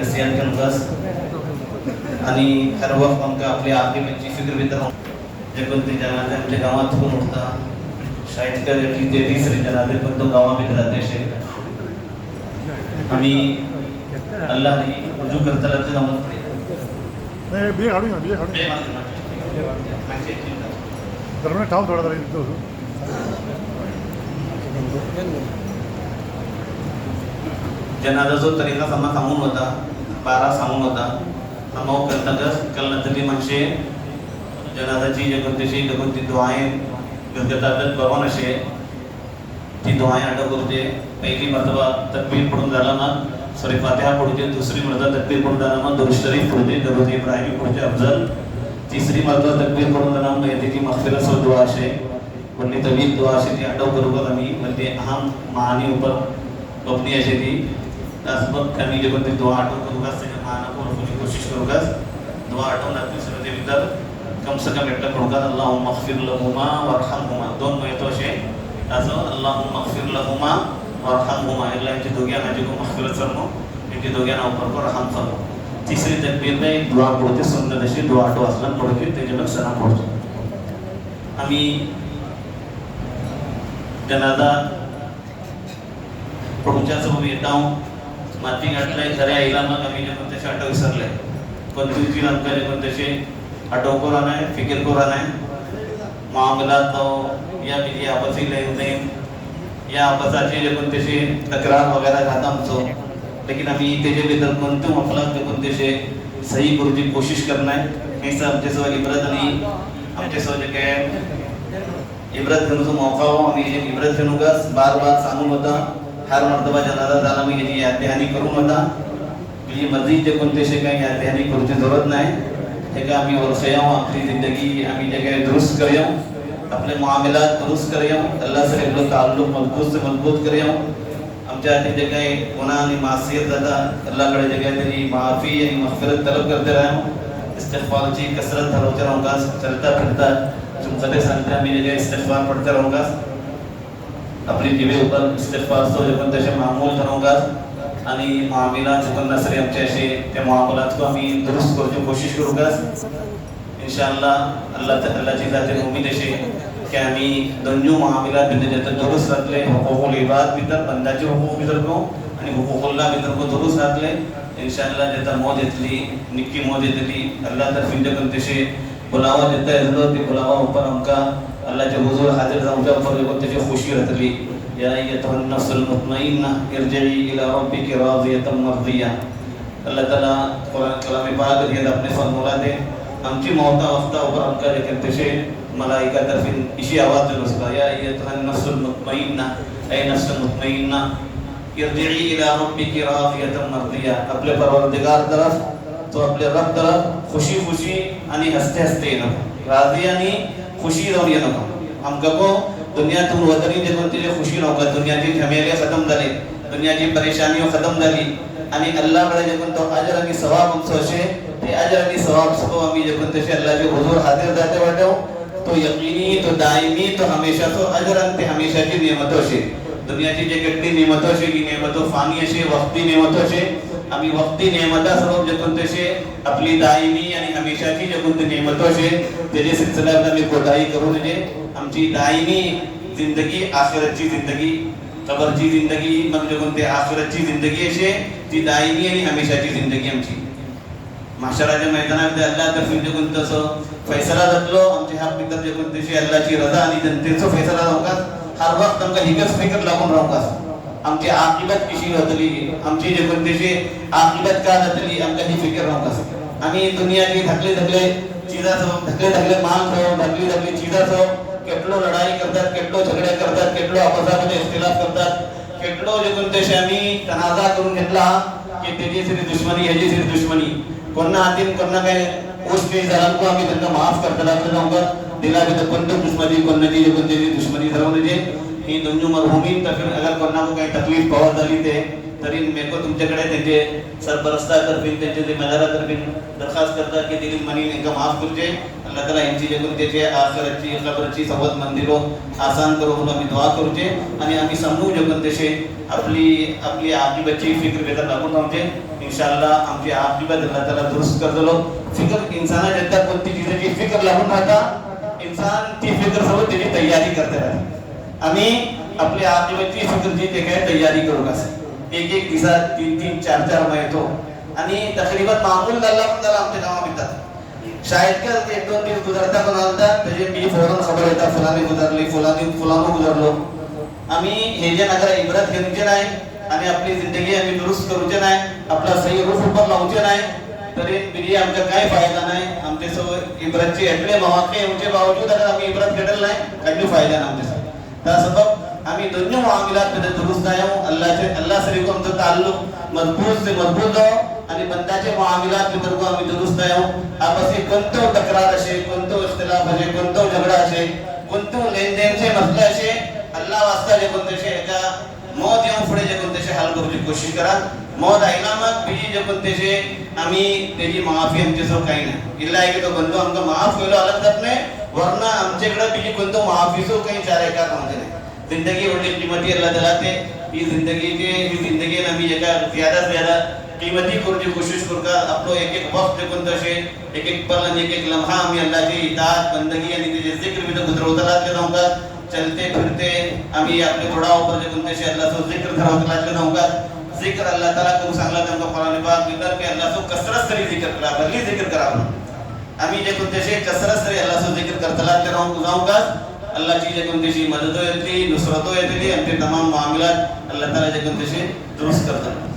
नसियान कनगस आणि हर वक्त आमकां आपल्या आर्थिकाची फिक्र भितर जे कोणते जनाजे आमच्या गावात पण उठता शायद कधी ते तिसरे जनाजे पण तो गावा भितर अतिशय आम्ही अल्लाह रुजू करता लागते नमस्ते नाही बिये काढून बिये काढून दरम्यान ठाव थोडा तरी जनाजा जो तरीका समा सांगून होता 12 सांगून होता समाव करताच कलनतली म्हणजे जनाजाची जे कोणतीशी कोणती दुआएं गरजेतात बरोबर असे ती दुआएं अटक करते पहिली मर्तबा तकबीर पडून झाला ना सॉरी फातिहा पढ़ते दूसरी मर्तबा तकबीर पढ़ून जाना दुरूद शरीफ पढ़ते दरूद इब्राहिमी पढ़ते अफजल तीसरी मर्तबा तकबीर पढ़ून जाना मेहदी की मगफिरत और दुआ से वरनी तवील दुआ से ती अटक करूगा आम्ही म्हणजे अहम मानी ऊपर अपनी अशी ती असबत कमी जे कोणती दुआ अटक करूगा से माना को कोशिश करूगा दुआ अटक नाती सर ते भीतर कम से कम एकटा करूगा अल्लाहुम्मा मगफिर लहुमा वरहमहुमा दोन महितो असे असं अल्लाहुम्मा मगफिर लहुमा वरहमहुमा अल्लाह यांची दोघांना जी को मगफिरत फरमो इनके दोघांना ऊपर को रहम फरमो तीसरी तकबीर में दुआ पढ़ते सुन्नत अशी दुआ अटो असलन पढ़के तेजलक सलाम पढ़तो आम्ही जनाजा पढ़ूच्या सोबत येता माती गाठलाय खऱ्या आईला मग आम्ही जे कोणते आटो विसरले कोणती आमका जे कोणते आटो को रहना है फिक्र को रहना है मामलात तो या बिजी आपसी लेन देन या आपसाचे जे कोणते तक्रार वगैरह खाता आमचो लेकिन आम्ही तेजे भितर कोणते मफलात जे कोणते सही करूची कोशिश करना है हे सब आमचे सो इब्रत आणि आमचे सो जे काय इब्रत घेऊनचो मौका हो आम्ही जे इब्रत घेऊनगा बार बार सांगून होता हर मर्तबा जनाजा झाला मी याची यादहानी करून होता म्हणजे मजीद जे कोणते काही यादहानी करूची जरूरत नाही हे का आम्ही वर्षया आपली जिंदगी आम्ही जे काय दुरुस्त करूया अपने मामलात दुरुस्त करूया अल्लाह से अपना ताल्लुक मजबूत से मजबूत करूया आमच्या आधी जे काही गुनाह आणि मासियत जाता अल्लाह कडे जे काही तरी माफी आणि मगफिरत तलब करते राहू इस्तिगफारची कसरत धरवते राहूंगा चलता फिरता तुमचं ते सांगते आम्ही जे काही इस्तिगफार पढ़ते राहूंगा अपनी जीवे ऊपर इस्तिगफार तो जो तसे मामूल धरवूंगा आणि मामिलात जो नसरे आमचे असे त्या मामलात को आम्ही दुरुस्त करण्याची कोशिश करूंगा इंशाअल्लाह अल्लाह ताला ची जाते उम्मीद अशी की आम्ही दोन्ही मामिलात भितर जे दुरुस्त राखले हुकूकुल इबाद भितर बंदाचे हुकूक भितर को आणि हुकूकुल्लाह भितर को दुरुस्त राखले इंशाअल्लाह जेता मौत येतली निक्की मौत येतली अल्लाह तरफीन जे कोणते बुलावा देता येतलो ते बुलावा ऊपर आमका अल्लाहच्या हुजूर हाजीर जाऊच्या ऊपर जे कोणते खुशी राहतली या अय्युहन नफ्सुल मुतमइन्ना इरजिई इला रब्बिकी रादियतन मर्दिया अल्लाह ताला कुरान कलाम पाक दिए अपने फरमाला दे आमची मौत अवस्था ऊपर आमका जे कोणते मलाइका तरफीन इशी आवाज दिलो उसका या अय्युहन नफ्सुल मुतमइन्ना ऐ नफ्स मुतमइन्ना इरजिई इला रब्बिकी रादियतन मर्दिया अपने परवरदिगार तरफ तो अपने रब तरफ खुशी खुशी आणि हसते हसते येणं राजी आणि खुशी जाऊन येणं आमका को दुनियातून वतनी जे कोणते खुशी नव्हता दुनियाची झमेले खतम झाले दुनियाची परेशानी खतम झाली आणि अल्लाहकडे जे कोणतो अजर आणि सवाब आमचो असे ते अजर आणि सवाब सब आम्ही जे कोणते अल्लाहचे हुजूर हाजीर जाते वाटो तो यकीनी तो दायमी तो हमेशा तो अजर आणि ते हमेशाची नेमत असे दुनियाची जे कितनी नेमत असे की नेमत फानी असे वक्ती नेमत असे आम्ही वक्ती नेमता सबब जे कोणते आपली दायमी आणि हमेशाची जे कोणते नेमत असे त्याचे सिलसिल्यात आम्ही कोठाई करू नये आमची दायमी जिंदगी आखिरतची जिंदगी कबरची जिंदगी मग जे कोणते आखिरतची जिंदगी असे ती दायमी आणि हमेशाची जिंदगी आमची माशराच्या मैदानामध्ये अल्लाह तरफीन जे कोणतं असं फैसला जातलो आमचे ह्या पितर जे कोणते अल्लाहची रजा आणि जनतेचा फैसला राहूका हर वक्त आमका हिकच फिकर लागून राहूका आमची आकिबत कशी जातली आमची जे कोणते आकिबत का जातली आमका ही फिकर राहूका आम्ही दुनियाची धकले धकले चीजासो धकले धकले माल सो धकली धकली चीजासो केटलो लढाई करतात केटलो झगडे करतात केटलो आपसामध्ये इख्तिलाफ करतात केटलो जे कोणते आम्ही तनाजा करून घेतला की त्याची सिरी दुश्मनी ह्याची सिरी दुश्मनी कोणा हातीन कोणा काय गोष्टी झाला को आम्ही त्यांना माफ करता लागलो नव्हता दिला भी तो कोणती दुश्मनी कोणाची जे कोणती दुश्मनी झाली म्हणजे ही दोन्ही मरहुमीन तर फिर अगर कोणा को काही तकलीफ पवत झाली ते तरी मेको तुमच्याकडे त्यांचे सरपरस्ता तर्फे त्यांचे जिम्मेदारा तर्फे दरखास्त करता की दिलील मनी इनका माफ करजे अल्लाह ताला यांची जे कोण त्याचे आखिरची कबरची सवत मंदिरो आसान करो म्हणून आम्ही दुआ करूचे आणि आम्ही समजू जे कोण तसे आपली आखिरची फिक्र घेता लागून आमचे इंशाअल्लाह आमची आखिरत अल्लाह ताला दुरुस्त कर दिलो फिक्र इंसाना जत्ता कोणती चीजाची फिक्र लागून राहता इंसान ती फिक्र सोबत त्याची तयारी करते राहते आम्ही आपल्या आखिरची फिक्रची ते काय तयारी करू कसं एक दिवसा 3-4 महिने आणि तकरीबन मामूल झाला पण त्याला आमच्या गावात येतात शायद का 1-2 दिवस गुजरता पण आलता त्याचे मी फौरन खबर येतात फलानी गुजरली फलानो गुजरलो आम्ही हे जे नगर इब्रत घेऊचे नाही आणि आपली जिंदगी आम्ही दुरुस्त करूचे नाही आपला सही रूफ ऊपर लावूचे नाही तरी बिरी आमचा काय फायदा नाही आमचे सो इब्रतचे एटले मवाके उनके बावजूद अगर आम्ही इब्रत घेतल नाही काही फायदा नाही आमचे त्या सबब आम्ही दोन्ही मामलात मध्ये दुरुस्त आहे अल्लाह से को आमचा ताल्लुक मजबूत से मजबूत हो आणि बंदाचे मामलात मध्ये को आम्ही दुरुस्त आहे आपस कोणतो तक्रार असे कोणतो इख्तिलाफ असे कोणतो झगडा असे कोणतो लेनदेनचे मसले असे अल्लाह वास्ता जे कोणते एका मौत येऊन पुढे जे कोणते हल करूची कोशिश करा मौत आईला मग बीजी जे कोणते आम्ही त्याची माफी आमचे सो काही नाही इल्ला आहे की तो बंदो आमका माफ होईल अलग जात नाही वरना आमच्याकडे बीजी कोणतो माफी सो काही चार एका कामते नाही जिंदगी बड़ी कीमती अल्लाह ताला ते ये जिंदगी नमी एका ज्यादा से ज्यादा कीमती करने की कोशिश करका आपलो एक वक्त जे कोणतं असे एक पल आणि एक लम्हा आम्ही अल्लाहची इताअत बंदगी आणि त्याचे जिक्र भी तो गुजरवता लागले जाऊंगा चलते फिरते आम्ही आपले थोडा ऊपर जे कोणते असे अल्लाह सो जिक्र धरवता लागले जाऊंगा जिक्र अल्लाह ताला को सांगला त्यांना कुरान पाक मिळतात की अल्लाह सो कसरत तरी जिक्र करा भली जिक्र करा आम्ही जे कोणते असे कसरत तरी अल्लाह सो जिक्र करता लागले जाऊंगा अल्लाह की जे कोणतीशी मदत येतली नुसरत येतली आणि ते तमाम मामलात अल्लाह ताला जे कोणतेशी दुरुस्त करतात